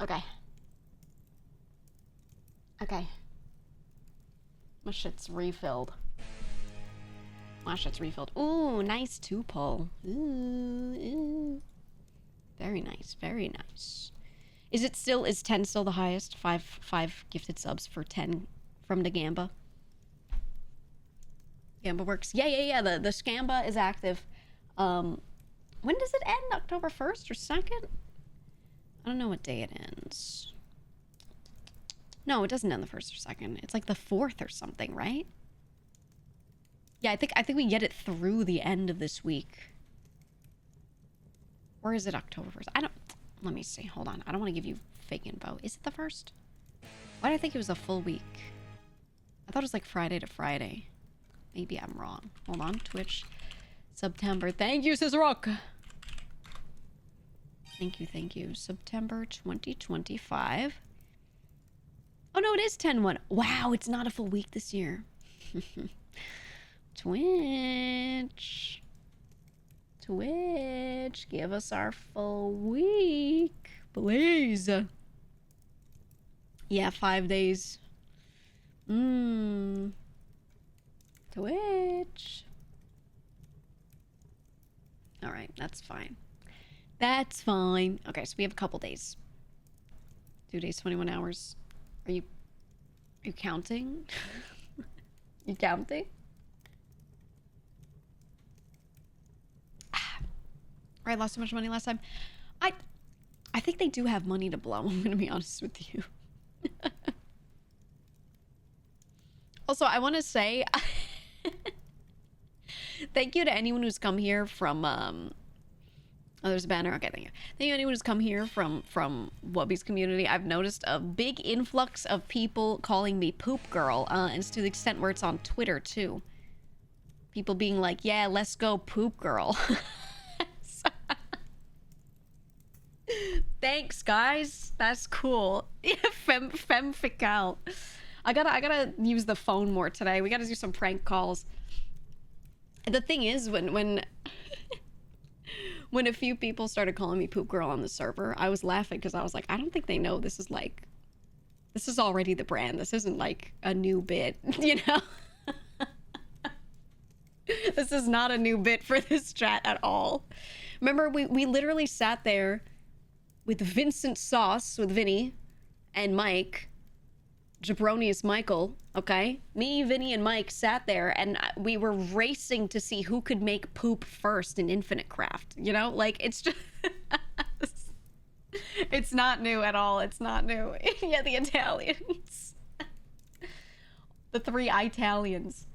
Okay. Okay. My shit's refilled. My shit's refilled. Ooh, nice 2-pull. Ooh. Very nice, very nice. Is 10 still the highest? Five gifted subs for 10 from the Gamba. Gamba works. Yeah. The Scamba is active. When does it end? October 1st or 2nd? I don't know what day it ends. No, it doesn't end the 1st or 2nd. It's like the 4th or something, right? Yeah, I think we get it through the end of this week. Or is it October 1st? Let me see. Hold on. I don't want to give you fake info. Is it the 1st? Why did I think it was a full week? I thought it was like Friday to Friday. Maybe I'm wrong. Hold on. Twitch. September. Thank you, Sis Rock. Thank you. September 2025. Oh, no, it is 10-1. Wow, it's not a full week this year. Twitch, give us our full week, please. Yeah, 5 days. Twitch. All right, that's fine. That's fine. Okay, so we have a couple days. 2 days, 21 hours. Are you counting? You counting? I lost so much money last time. I think they do have money to blow. I'm gonna be honest with you. Also, I want to say thank you to anyone who's come here from oh, there's a banner. Okay, thank you. Thank you anyone who's come here from Wubby's community. I've noticed a big influx of people calling me Poop Girl, and it's to the extent where it's on Twitter too. People being like, "Yeah, let's go, Poop Girl." Thanks, guys. That's cool. Yeah, femme fatale. I gotta use the phone more today. We gotta do some prank calls. The thing is, when a few people started calling me Poop Girl on the server, I was laughing because I was like, I don't think they know this is already the brand. This isn't like a new bit, you know? This is not a new bit for this chat at all. Remember, we literally sat there with Vincent Sauce, with Vinny, and Mike, Jabronius Michael, okay? Me, Vinny, and Mike sat there, and we were racing to see who could make poop first in Infinite Craft, you know? Like, it's just... It's not new at all. It's not new. Yeah, the Italians. The 3 Italians.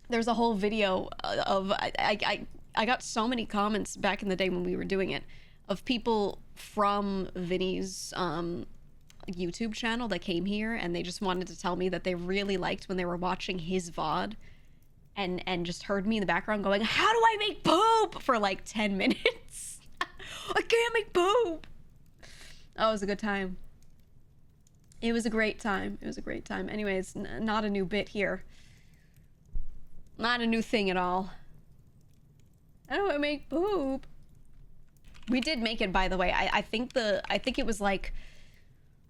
There's a whole video of... I got so many comments back in the day when we were doing it of people from Vinny's YouTube channel that came here, and they just wanted to tell me that they really liked when they were watching his VOD and just heard me in the background going, "How do I make poop?" for like 10 minutes. I can't make poop. Oh, it was a good time. It was a great time. It was a great time. Anyway, it's not a new bit here. Not a new thing at all. How do I make poop? We did make it, by the way. I think it was like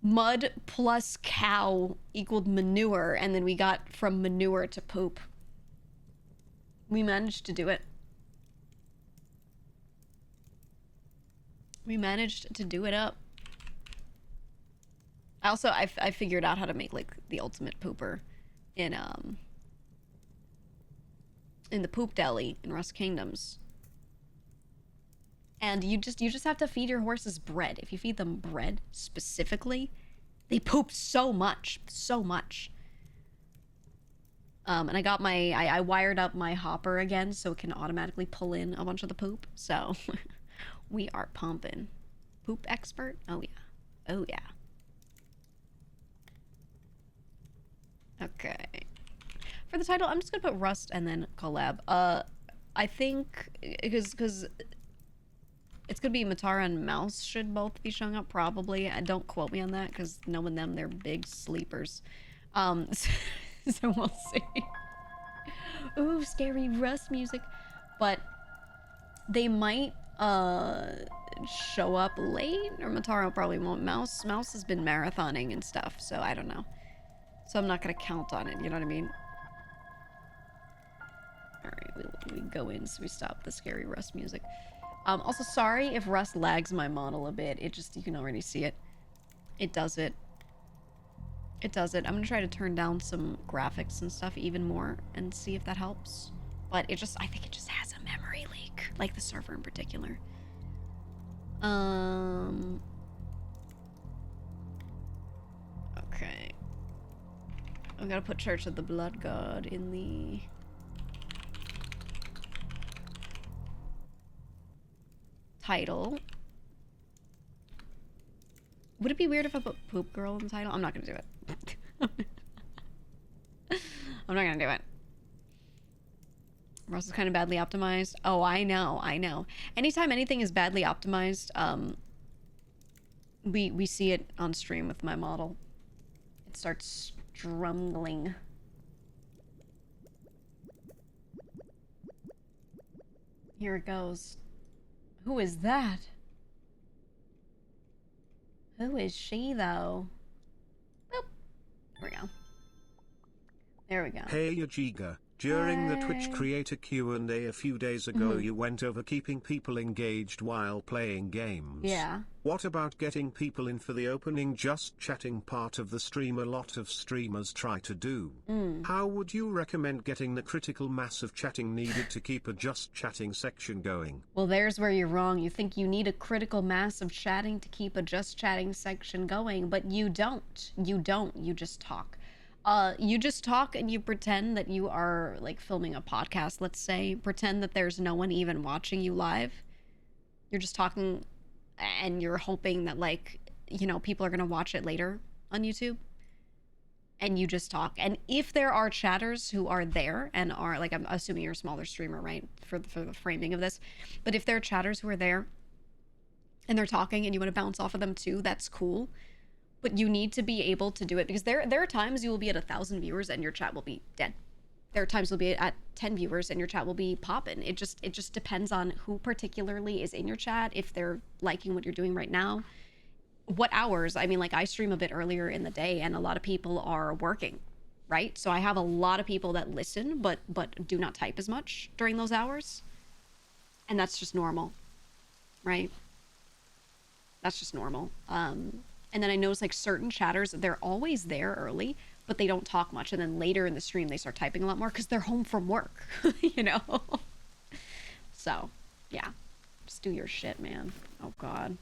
mud plus cow equaled manure, and then we got from manure to poop. We managed to do it. We managed to do it up. Also, I figured out how to make like the ultimate pooper in the poop deli in Rust Kingdoms. And you just have to feed your horses bread. If you feed them bread specifically, they poop so much, so much. And I got I wired up my hopper again so it can automatically pull in a bunch of the poop. So we are pumping. Poop expert? Oh yeah. Oh yeah. Okay. For the title, I'm just gonna put Rust and then collab. I think because it's gonna be Matara and Mouse should both be showing up probably. Don't quote me on that because knowing them, they're big sleepers. So we'll see. Ooh, scary Rust music, but they might show up late, or Matara probably won't. Mouse has been marathoning and stuff, so I don't know. So I'm not gonna count on it, you know what I mean? Alright, we go in so we stop the scary Rust music. Also, sorry if Rust lags my model a bit. It just, you can already see it. It does it. It does it. I'm gonna try to turn down some graphics and stuff even more and see if that helps. But it just, I think it just has a memory leak. Like the server in particular. Okay. I'm gonna put Church of the Blood God in the... title. Would it be weird if I put Poop Girl in the title? I'm not gonna do it. I'm not gonna do it. Rust is kind of badly optimized. Oh, I know. Anytime anything is badly optimized, we see it on stream with my model. It starts struggling. Here it goes. Who is that? Who is she, though? Boop. There we go. There we go. Hey, Geega. During the Twitch creator Q&A a few days ago, you went over keeping people engaged while playing games. Yeah. What about getting people in for the opening just chatting part of the stream a lot of streamers try to do? How would you recommend getting the critical mass of chatting needed to keep a just chatting section going? Well, there's where you're wrong. You think you need a critical mass of chatting to keep a just chatting section going, but you don't. You don't. You just talk. You just talk and you pretend that you are like filming a podcast, let's say. Pretend that there's no one even watching you live. You're just talking and you're hoping that, like, you know, people are going to watch it later on YouTube. And you just talk. And if there are chatters who are there and are, like, I'm assuming you're a smaller streamer, right? For the framing of this. But if there are chatters who are there and they're talking and you want to bounce off of them too, that's cool. But you need to be able to do it because there are times you will be at 1,000 viewers and your chat will be dead. There are times you'll be at 10 viewers and your chat will be popping. It just depends on who particularly is in your chat, if they're liking what you're doing right now, what hours. I mean, like, I stream a bit earlier in the day and a lot of people are working, right? So I have a lot of people that listen but do not type as much during those hours, and that's just normal, right? That's just normal. And then I notice, like, certain chatters, they're always there early, but they don't talk much. And then later in the stream, they start typing a lot more because they're home from work, you know? So, yeah. Just do your shit, man. Oh, God.